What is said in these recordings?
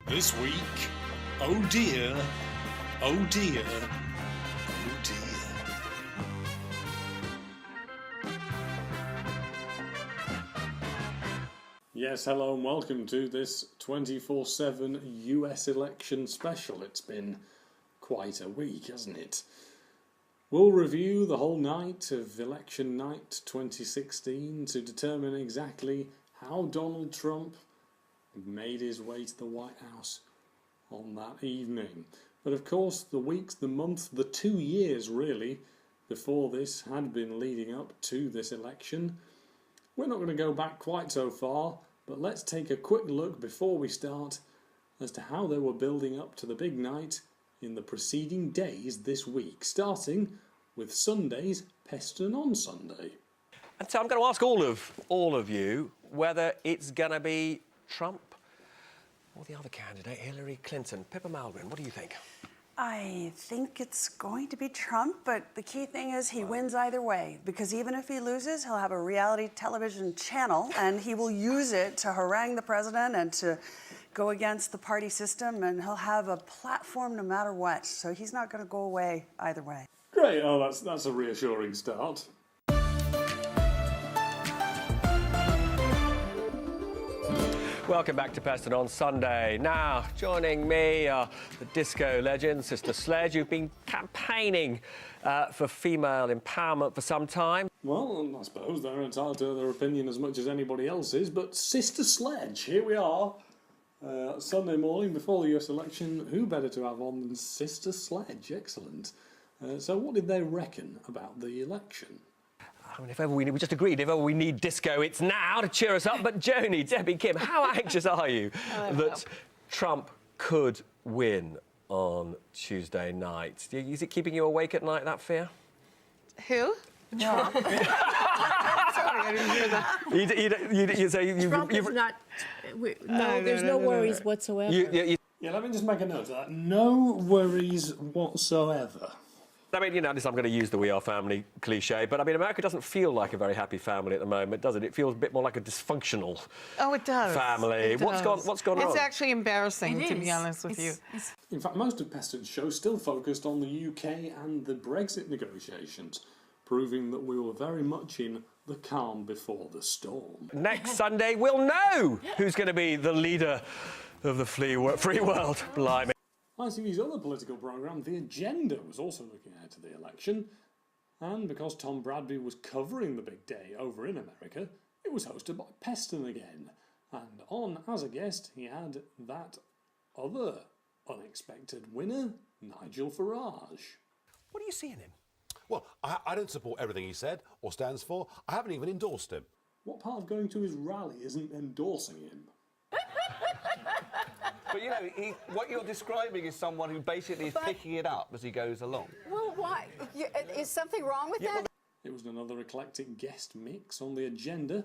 This week, oh dear, oh dear, oh dear. Yes, hello and welcome to this 24/7 US election special. It's been quite a week, hasn't it? We'll review the whole night of election night 2016 to determine exactly how Donald Trump made his way to the White House on that evening. But of course, the weeks, the months, the 2 years really before this had been leading up to this election. We're not going to go back quite so far, but let's take a quick look before we start as to how they were building up to the big night in the preceding days this week, starting with Sunday's Peston on Sunday. And so I'm going to ask all of you whether it's going to be Trump or the other candidate, Hillary Clinton. Pippa Malgren, what do you think? I think it's going to be Trump, but the key thing is he wins either way, because even if he loses, he'll have a reality television channel and he will use it to harangue the president and to go against the party system, and he'll have a platform no matter what. So he's not going to go away either way. Great, oh that's a reassuring start. Welcome back to Peston on Sunday. Now, joining me are the disco legend, Sister Sledge, who've been campaigning for female empowerment for some time. Well, I suppose they're entitled to their opinion as much as anybody else is, but Sister Sledge, here we are. Sunday morning before the US election, who better to have on than Sister Sledge? Excellent. So what did they reckon about the election? I mean, we just agreed, if ever we need disco, it's now to cheer us up. But Joni, Debbie, Kim, how anxious are you that Trump could win on Tuesday night? Is it keeping you awake at night, that fear? Who? Trump. Sorry, I didn't hear that. Trump is not... No, there's no worries whatsoever. Yeah, let me just make a note of that. No worries whatsoever. I mean, I'm going to use the "we are family" cliche, but I mean, America doesn't feel like a very happy family at the moment, does it? It feels a bit more like a dysfunctional family. It What's does. gone on? It's actually embarrassing, to be honest with you. In fact, most of Peston's show still focused on the UK and the Brexit negotiations, proving that we were very much in the calm before the storm. Next Sunday, we'll know who's going to be the leader of the free world. Blimey. ITV's other political programme, The Agenda, was also looking ahead to the election, and because Tom Bradby was covering the big day over in America, it was hosted by Peston again, and on as a guest he had that other unexpected winner, Nigel Farage. What do you see in him? Well, I don't support everything he said or stands for. I haven't even endorsed him. What part of going to his rally isn't endorsing him? But, what you're describing is someone who basically is picking it up as he goes along. Well, why? Is something wrong with that? It was another eclectic guest mix on The Agenda,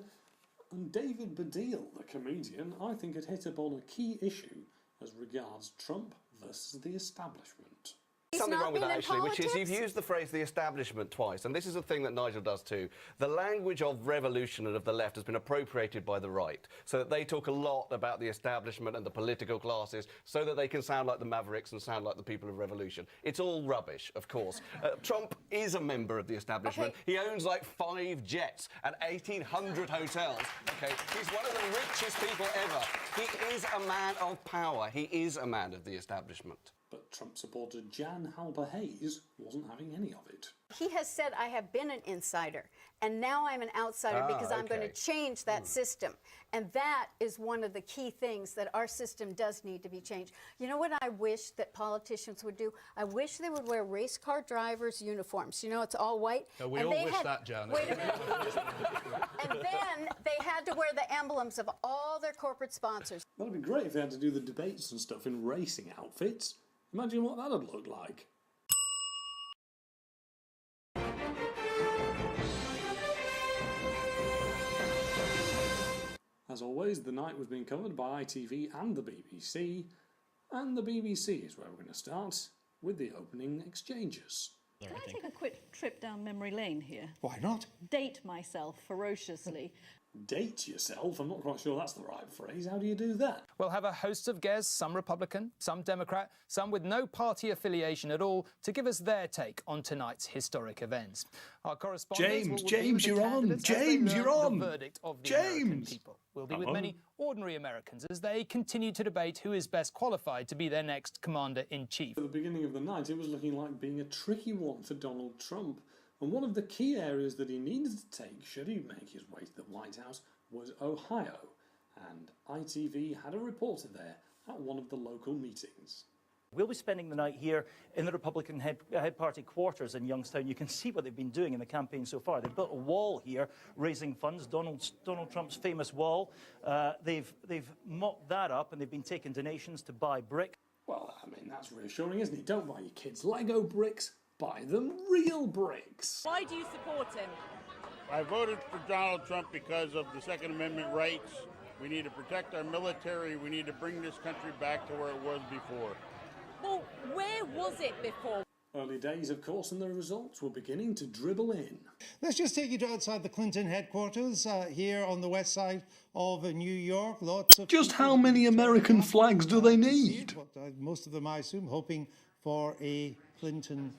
and David Baddiel, the comedian, I think had hit upon a key issue as regards Trump versus the establishment. Something wrong with that, actually, which is you've used the phrase the establishment twice, and this is a thing that Nigel does too. The language of revolution and of the left has been appropriated by the right, so that they talk a lot about the establishment and the political classes, so that they can sound like the Mavericks and sound like the people of revolution. It's all rubbish, of course. Trump is a member of the establishment. Okay. He owns like 5 jets and 1,800 hotels. Okay, he's one of the richest people ever. He is a man of power. He is a man of the establishment. But Trump supporter Jan Halper Hayes wasn't having any of it. He has said, I have been an insider, and now I'm an outsider because I'm going to change that system. And that is one of the key things that our system does need to be changed. You know what I wish that politicians would do? I wish they would wear race car drivers' uniforms. It's all white. We all wish that, Janet. Wait a minute. And then they had to wear the emblems of all their corporate sponsors. That'd be great if they had to do the debates and stuff in racing outfits. Imagine what that'd look like. As always, the night was being covered by ITV and the BBC, and the BBC is where we're going to start with the opening exchanges. Can I take a quick trip down memory lane here? Why not? Date myself ferociously. Date yourself? I'm not quite sure that's the right phrase. How do you do that? We'll have a host of guests, some Republican, some Democrat, some with no party affiliation at all, to give us their take on tonight's historic events. Our correspondents James, you're on. James, you're on. The verdict of the American people. We'll be with many ordinary Americans as they continue to debate who is best qualified to be their next commander-in-chief. At the beginning of the night, it was looking like being a tricky one for Donald Trump. And one of the key areas that he needed to take, should he make his way to the White House, was Ohio. And ITV had a reporter there at one of the local meetings. We'll be spending the night here in the Republican head party quarters in Youngstown. You can see what they've been doing in the campaign so far. They've built a wall here, raising funds, Donald Trump's famous wall. They've mocked that up, and they've been taking donations to buy brick. Well, I mean, that's reassuring, isn't it? Don't buy your kids Lego bricks, buy them real bricks. Why do you support him? I voted for Donald Trump because of the Second Amendment rights. We need to protect our military. We need to bring this country back to where it was before. Well, where was it before? Early days, of course, and the results were beginning to dribble in. Let's just take you to outside the Clinton headquarters here on the west side of New York. Lots of Just how many American flags do they need? Most of them, I assume, hoping for a Clinton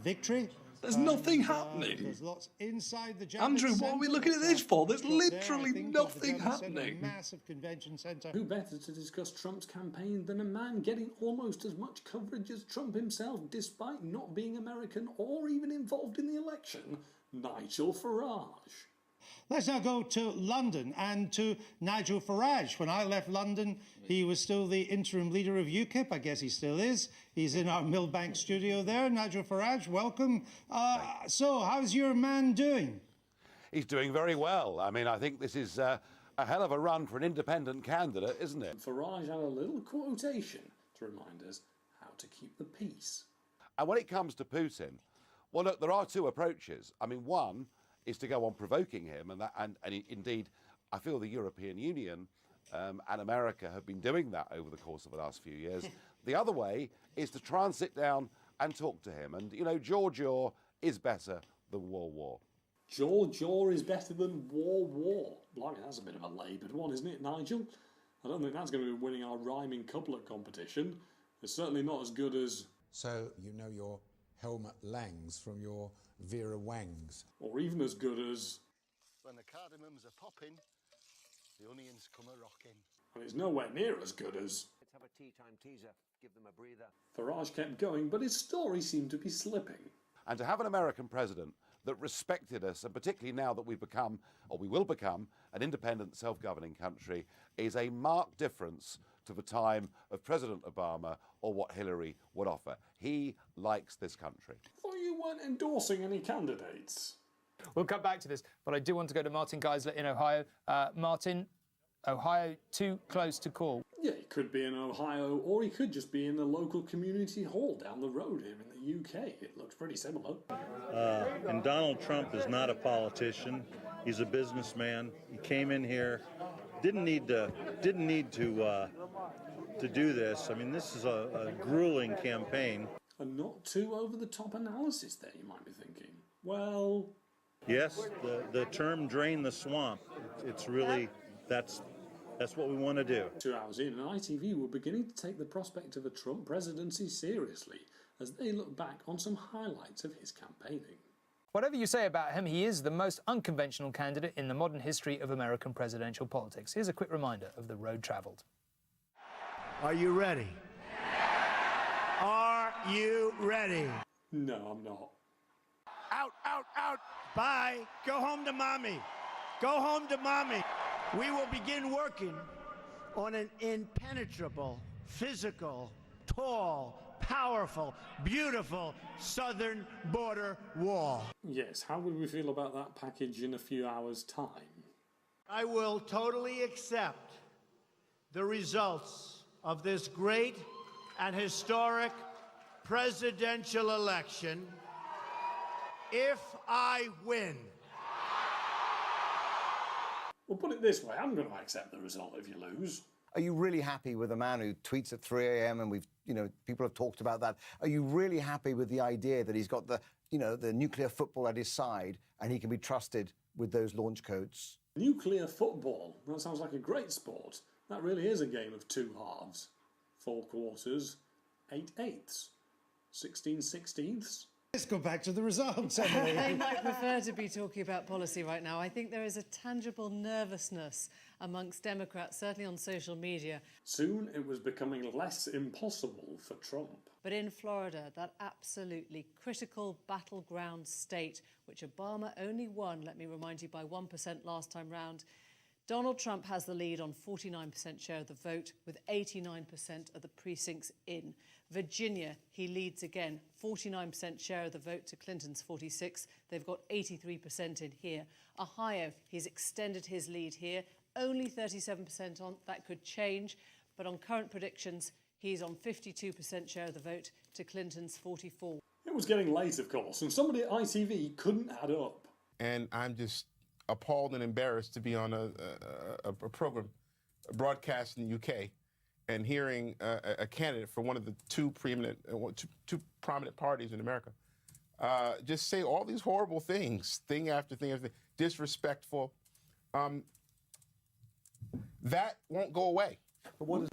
victory. There's nothing happening. There's lots inside the Andrew, what are we looking at this for? There's literally nothing happening. Massive convention centre. Who better to discuss Trump's campaign than a man getting almost as much coverage as Trump himself, despite not being American or even involved in the election? Nigel Farage. Let's now go to London and to Nigel Farage. When I left London, he was still the interim leader of UKIP. I guess he still is. He's in our Millbank studio there. Nigel Farage, welcome. So, how's your man doing? He's doing very well. I mean, I think this is a hell of a run for an independent candidate, isn't it? Farage had a little quotation to remind us how to keep the peace. And when it comes to Putin, well, look, there are two approaches. I mean, one is to go on provoking him, and indeed, I feel the European Union and America have been doing that over the course of the last few years. The other way is to try and sit down and talk to him. And, you know, jaw is better than war. Jaw is better than war. Blimey, that's a bit of a laboured one, isn't it, Nigel? I don't think that's going to be winning our rhyming couplet competition. It's certainly not as good as... So, you know your Helmut Langs from your Vera Wangs. Or even as good as... When the cardamoms are popping, the onions come a-rocking. And it's nowhere near as good as... Let's have a tea time teaser. Give them a breather. Farage kept going, but his story seemed to be slipping. And to have an American president that respected us, and particularly now that we've become, or we will become, an independent, self-governing country, is a marked difference to the time of President Obama or what Hillary would offer. He likes this country. I thought you weren't endorsing any candidates. We'll come back to this, but I do want to go to Martin Geisler in Ohio. Martin, Ohio too close to call. Yeah, he could be in Ohio, or he could just be in a local community hall down the road here in the UK. It looks pretty similar. And Donald Trump is not a politician. He's a businessman. He came in here, didn't need to do this. I mean, this is a grueling campaign. And not too over-the-top analysis there, you might be thinking. Well... Yes, the term drain the swamp. It's really, that's what we want to do. 2 hours in, and ITV were beginning to take the prospect of a Trump presidency seriously as they look back on some highlights of his campaigning. Whatever you say about him, he is the most unconventional candidate in the modern history of American presidential politics. Here's a quick reminder of the road travelled. Are you ready? Are you ready? No, I'm not. Out. Bye. Go home to mommy. Go home to mommy. We will begin working on an impenetrable, physical, tall, powerful, beautiful southern border wall. Yes, how would we feel about that package in a few hours' time? I will totally accept the results of this great and historic presidential election if I win. Well, put it this way, I'm going to accept the result if you lose. Are you really happy with a man who tweets at 3 a.m. and people have talked about that? Are you really happy with the idea that he's got the nuclear football at his side and he can be trusted with those launch codes Nuclear football. That sounds like a great sport. That really is a game of two halves. 4 quarters, 8 eighths, 16 sixteenths. Let's go back to the results, Emily. They might prefer to be talking about policy right now. I think there is a tangible nervousness amongst Democrats, certainly on social media. Soon it was becoming less impossible for Trump. But in Florida, that absolutely critical battleground state, which Obama only won, let me remind you, by 1% last time round, Donald Trump has the lead on 49% share of the vote, with 89% of the precincts in. Virginia, he leads again, 49% share of the vote to Clinton's 46%. They've got 83% in here. Ohio, he's extended his lead here, only 37% on. That could change, but on current predictions, he's on 52% share of the vote to Clinton's 44%. It was getting late, of course, and somebody at ITV couldn't add up. And I'm just appalled and embarrassed to be on a program, a broadcast in the UK, and hearing a candidate for one of the two prominent parties in America just say all these horrible things, thing after thing after thing, disrespectful. That won't go away. But what is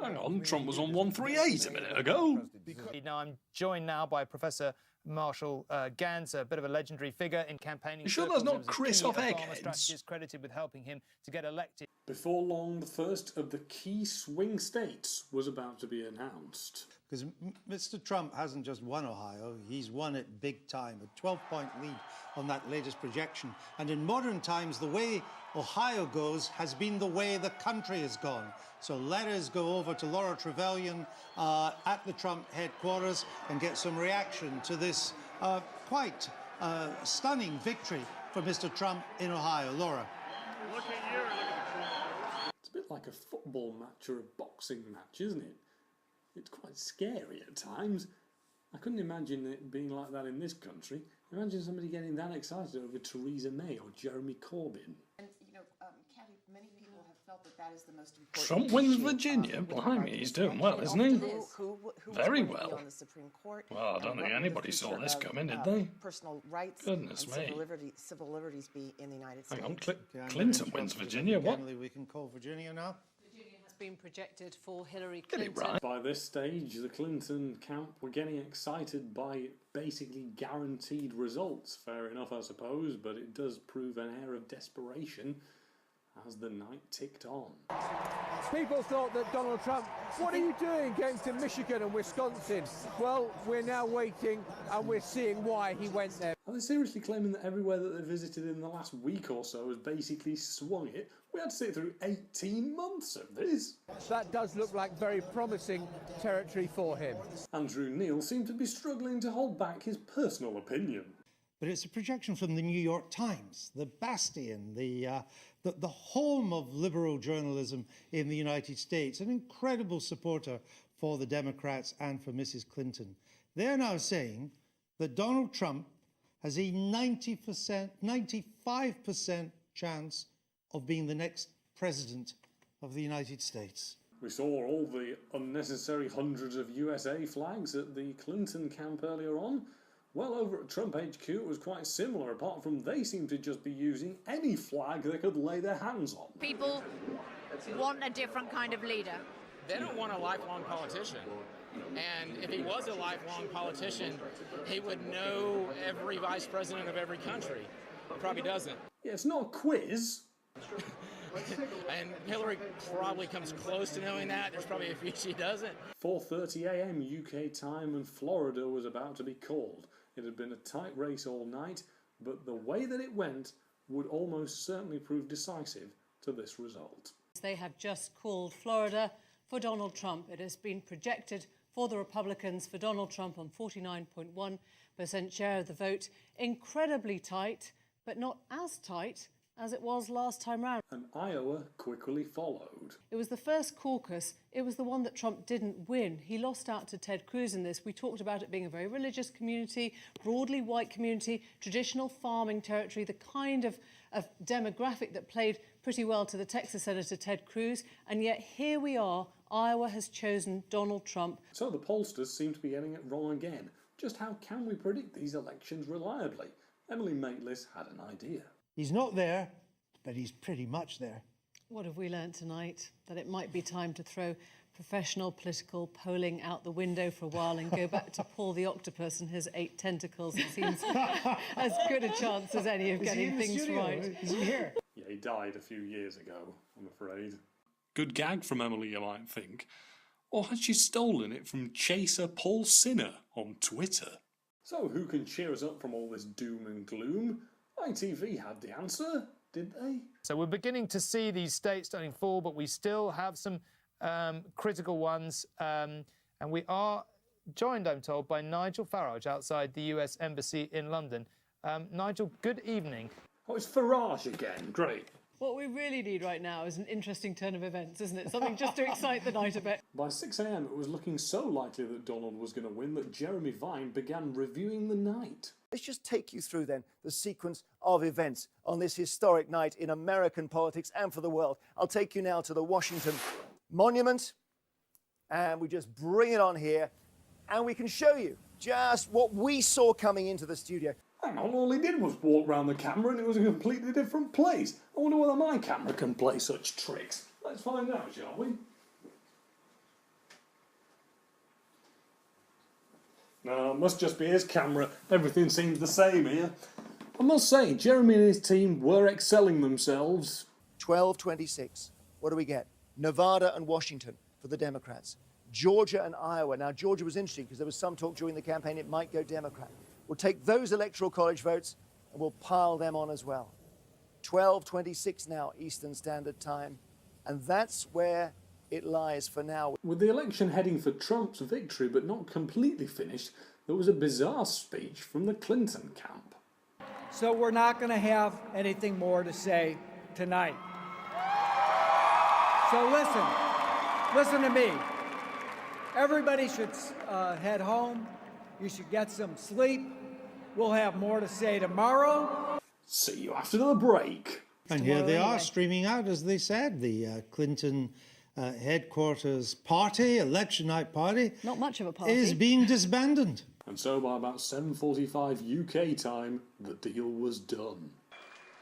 Hang on, Trump was on 138 a minute ago. Now I'm joined now by Professor Marshall Gans, a bit of a legendary figure in campaigning. You sure that's not Chris off Obama Eggheads? strategist credited with helping him to get elected. Before long, the first of the key swing states was about to be announced. Because Mr. Trump hasn't just won Ohio, he's won it big time, a 12-point lead on that latest projection. And in modern times, the way Ohio goes has been the way the country has gone. So let us go over to Laura Trevelyan at the Trump headquarters and get some reaction to this quite stunning victory for Mr. Trump in Ohio. Laura. Look at you. It's a bit like a football match or a boxing match, isn't it? It's quite scary at times. I couldn't imagine it being like that in this country. Imagine somebody getting that excited over Theresa May or Jeremy Corbyn. And, you know, Kathy, many people have felt that that is the most important Trump wins issue, Virginia? Blimey, he's doing well, isn't he? Who Very was going to be well. on the Supreme Court, Well, I don't and think what would anybody the saw future this of, coming, did they? Personal rights Goodness and me. civil liberties be in the United States. Hang on, Clinton wins Virginia, what? Emily, we can call Virginia now. Virginia has been projected for Hillary Get Clinton. it right. By this stage, the Clinton camp were getting excited by basically guaranteed results. Fair enough, I suppose, but it does prove an air of desperation as the night ticked on. People thought that Donald Trump, what are you doing going to Michigan and Wisconsin? Well, we're now waiting and we're seeing why he went there. Are they seriously claiming that everywhere that they visited in the last week or so has basically swung it? We had to sit through 18 months of this. That does look like very promising territory for him. Andrew Neil seemed to be struggling to hold back his personal opinion. But it's a projection from the New York Times, the bastion, the home of liberal journalism in the United States, an incredible supporter for the Democrats and for Mrs. Clinton. They're now saying that Donald Trump has a 95% chance of being the next president of the United States. We saw all the unnecessary hundreds of USA flags at the Clinton camp earlier on. Well, over at Trump HQ it was quite similar, apart from they seemed to just be using any flag they could lay their hands on. People want a different kind of leader. They don't want a lifelong politician. And if he was a lifelong politician, he would know every vice president of every country. He probably doesn't. Yeah, it's not a quiz. And Hillary probably comes close to knowing that. There's probably a few she doesn't. 4:30 a.m. UK time and Florida was about to be called. It had been a tight race all night, but the way that it went would almost certainly prove decisive to this result. They have just called Florida for Donald Trump. It has been projected for the Republicans for Donald Trump on 49.1% share of the vote. Incredibly tight, but not as tight as it was last time round. And Iowa quickly followed. It was the first caucus. It was the one that Trump didn't win. He lost out to Ted Cruz in this. We talked about it being a very religious community, broadly white community, traditional farming territory, the kind of demographic that played pretty well to the Texas Senator Ted Cruz. And yet here we are. Iowa has chosen Donald Trump. So the pollsters seem to be getting it wrong again. Just how can we predict these elections reliably? Emily Maitlis had an idea. He's not there, but he's pretty much there. What have we learnt tonight? That it might be time to throw professional political polling out the window for a while and go back to Paul the Octopus and his 8 tentacles. It seems as good a chance as any of getting things right. Is he here? Yeah, he died a few years ago, I'm afraid. Good gag from Emily, you might think. Or has she stolen it from Chaser Paul Sinner on Twitter? So who can cheer us up from all this doom and gloom? ITV had the answer, did they? So we're beginning to see these states starting to fall, but we still have some critical ones. And we are joined, I'm told, by Nigel Farage outside the US Embassy in London. Nigel, good evening. Oh, it's Farage again. Great. What we really need right now is an interesting turn of events, isn't it? Something just to excite the night a bit. By 6 a.m, it was looking so likely that Donald was going to win that Jeremy Vine began reviewing the night. Let's just take you through then the sequence of events on this historic night in American politics and for the world. I'll take you now to the Washington Monument, and we just bring it on here, and we can show you just what we saw coming into the studio. Hang on, all he did was walk round the camera and it was a completely different place. I wonder whether my camera can play such tricks. Let's find out, shall we? No, it must just be his camera. Everything seems the same here. I must say, Jeremy and his team were excelling themselves. 12:26. What do we get? Nevada and Washington for the Democrats. Georgia and Iowa. Now, Georgia was interesting because there was some talk during the campaign it might go Democrat. We'll take those electoral college votes and we'll pile them on as well. 12:26 now, Eastern Standard Time. And that's where it lies for now. With the election heading for Trump's victory but not completely finished, there was a bizarre speech from the Clinton camp. So we're not going to have anything more to say tonight. So listen to me. Everybody should head home. You should get some sleep. We'll have more to say tomorrow. See you after the break. And here they are streaming out, as they said, the Clinton headquarters party, election night party. Not much of a party. Is being disbanded. And so by about 7:45 UK time, the deal was done.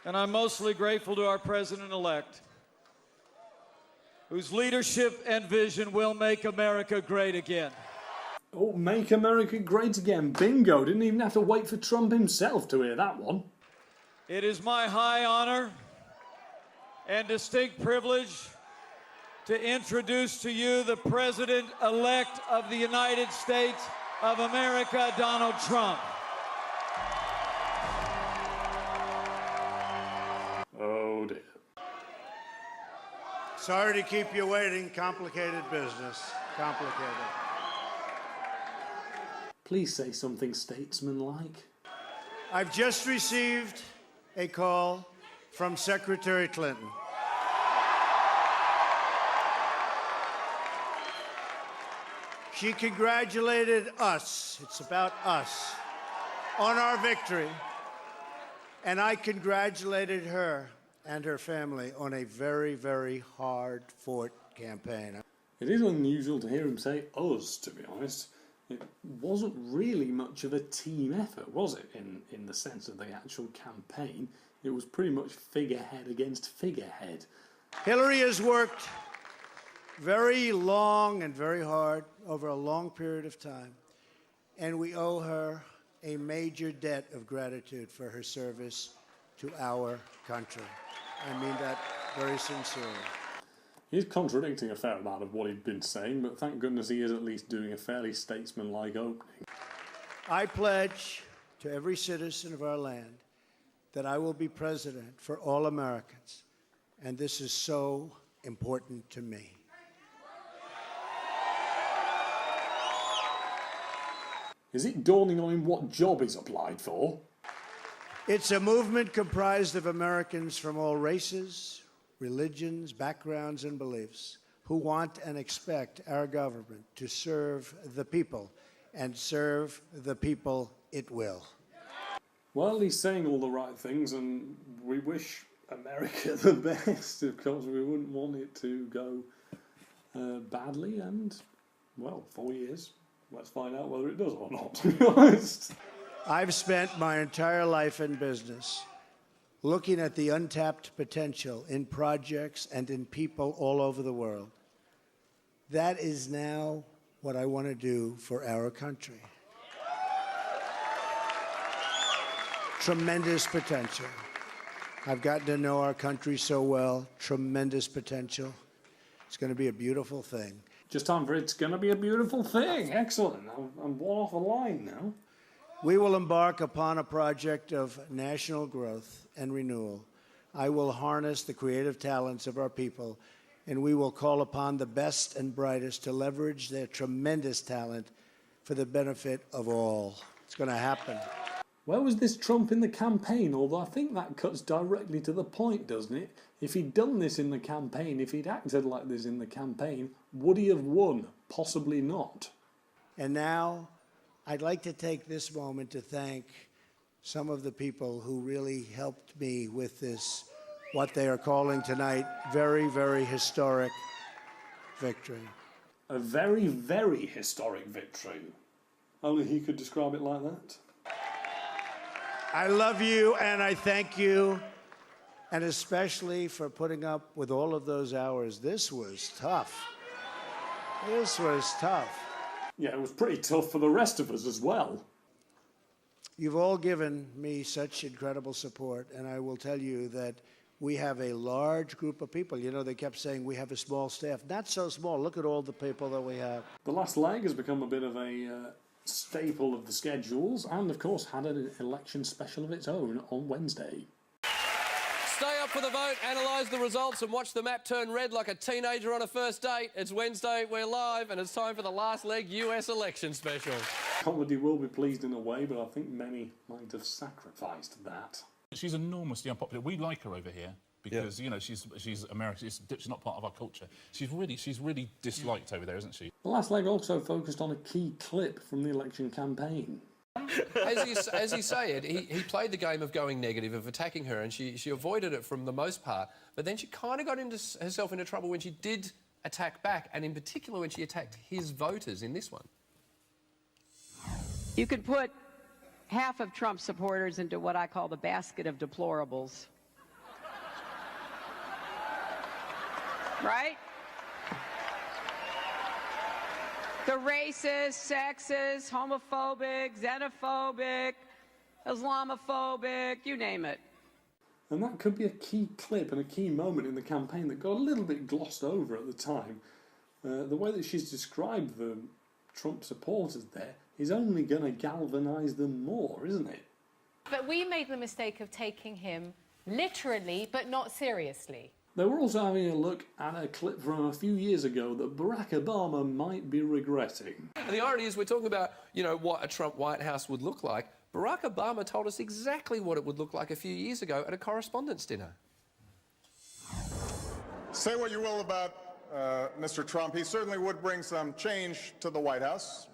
And I'm mostly grateful to our president-elect, whose leadership and vision will make America great again. Oh, make America great again. Bingo. Didn't even have to wait for Trump himself to hear that one. It is my high honor and distinct privilege to introduce to you the President-elect of the United States of America, Donald Trump. Oh, dear. Sorry to keep you waiting. Complicated business. Complicated. Please say something statesmanlike. I've just received a call from Secretary Clinton. She congratulated us, it's about us, on our victory. And I congratulated her and her family on a very, very hard-fought campaign. It is unusual to hear him say us, to be honest. It wasn't really much of a team effort, was it, in the sense of the actual campaign? It was pretty much figurehead against figurehead. Hillary has worked very long and very hard over a long period of time, and we owe her a major debt of gratitude for her service to our country. I mean that very sincerely. He's contradicting a fair amount of what he'd been saying, but thank goodness he is at least doing a fairly statesmanlike opening. I pledge to every citizen of our land that I will be president for all Americans, and this is so important to me. Is it dawning on him what job he's applied for? It's a movement comprised of Americans from all races, religions, backgrounds, and beliefs who want and expect our government to serve the people, and serve the people it will. Well, he's saying all the right things, and we wish America the best. Of course, we wouldn't want it to go badly, and, well, 4 years. Let's find out whether it does or not, to be honest. I've spent my entire life in business looking at the untapped potential in projects and in people all over the world. That is now what I want to do for our country. Tremendous potential. I've gotten to know our country so well. Tremendous potential. It's going to be a beautiful thing. Just time for It's Going to Be a Beautiful Thing. Excellent. I'm one off the line now. We will embark upon a project of national growth and renewal. I will harness the creative talents of our people, and we will call upon the best and brightest to leverage their tremendous talent for the benefit of all. It's going to happen. Where was this Trump in the campaign? Although I think that cuts directly to the point, doesn't it? If he'd done this in the campaign, if he'd acted like this in the campaign, would he have won? Possibly not. And now, I'd like to take this moment to thank some of the people who really helped me with this, what they are calling tonight, very, very historic victory. A very, very historic victory. Only he could describe it like that. I love you and I thank you, and especially for putting up with all of those hours. This was tough. This was tough. Yeah, it was pretty tough for the rest of us as well. You've all given me such incredible support, and I will tell you that we have a large group of people. You know, they kept saying we have a small staff. Not so small. Look at all the people that we have. The last leg has become a bit of a staple of the schedules, and of course had an election special of its own on Wednesday. Stay up for the vote, analyse the results and watch the map turn red like a teenager on a first date. It's Wednesday, we're live, and it's time for the last leg US election special. Comedy will be pleased in a way, but I think many might have sacrificed that. She's enormously unpopular. We like her over here because, you know, she's American. She's not part of our culture. She's really disliked over there, isn't she? The last leg also focused on a key clip from the election campaign. As you say, Ed, he played the game of going negative, of attacking her, and she avoided it from the most part. But then she kind of got herself into trouble when she did attack back, and in particular when she attacked his voters in this one. You could put half of Trump supporters into what I call the basket of deplorables. Right? The racist, sexist, homophobic, xenophobic, Islamophobic, you name it. And that could be a key clip and a key moment in the campaign that got a little bit glossed over at the time. The way that she's described the Trump supporters there is only going to galvanise them more, isn't it? But we made the mistake of taking him literally, but not seriously. They were also having a look at a clip from a few years ago that Barack Obama might be regretting. And the irony is we're talking about, you know, what a Trump White House would look like. Barack Obama told us exactly what it would look like a few years ago at a correspondence dinner. Say what you will about Mr. Trump. He certainly would bring some change to the White House.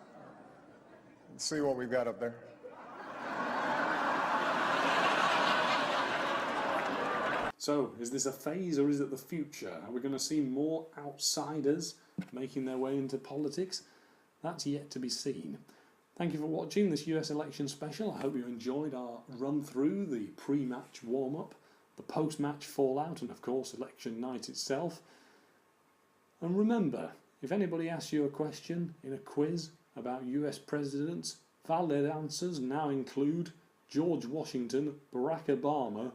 Let's see what we've got up there. So, is this a phase or is it the future? Are we going to see more outsiders making their way into politics? That's yet to be seen. Thank you for watching this US election special. I hope you enjoyed our run through the pre-match warm-up, the post-match fallout, and of course election night itself. And remember, if anybody asks you a question in a quiz about US presidents, valid answers now include George Washington, Barack Obama,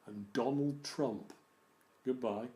and Donald Trump. Goodbye.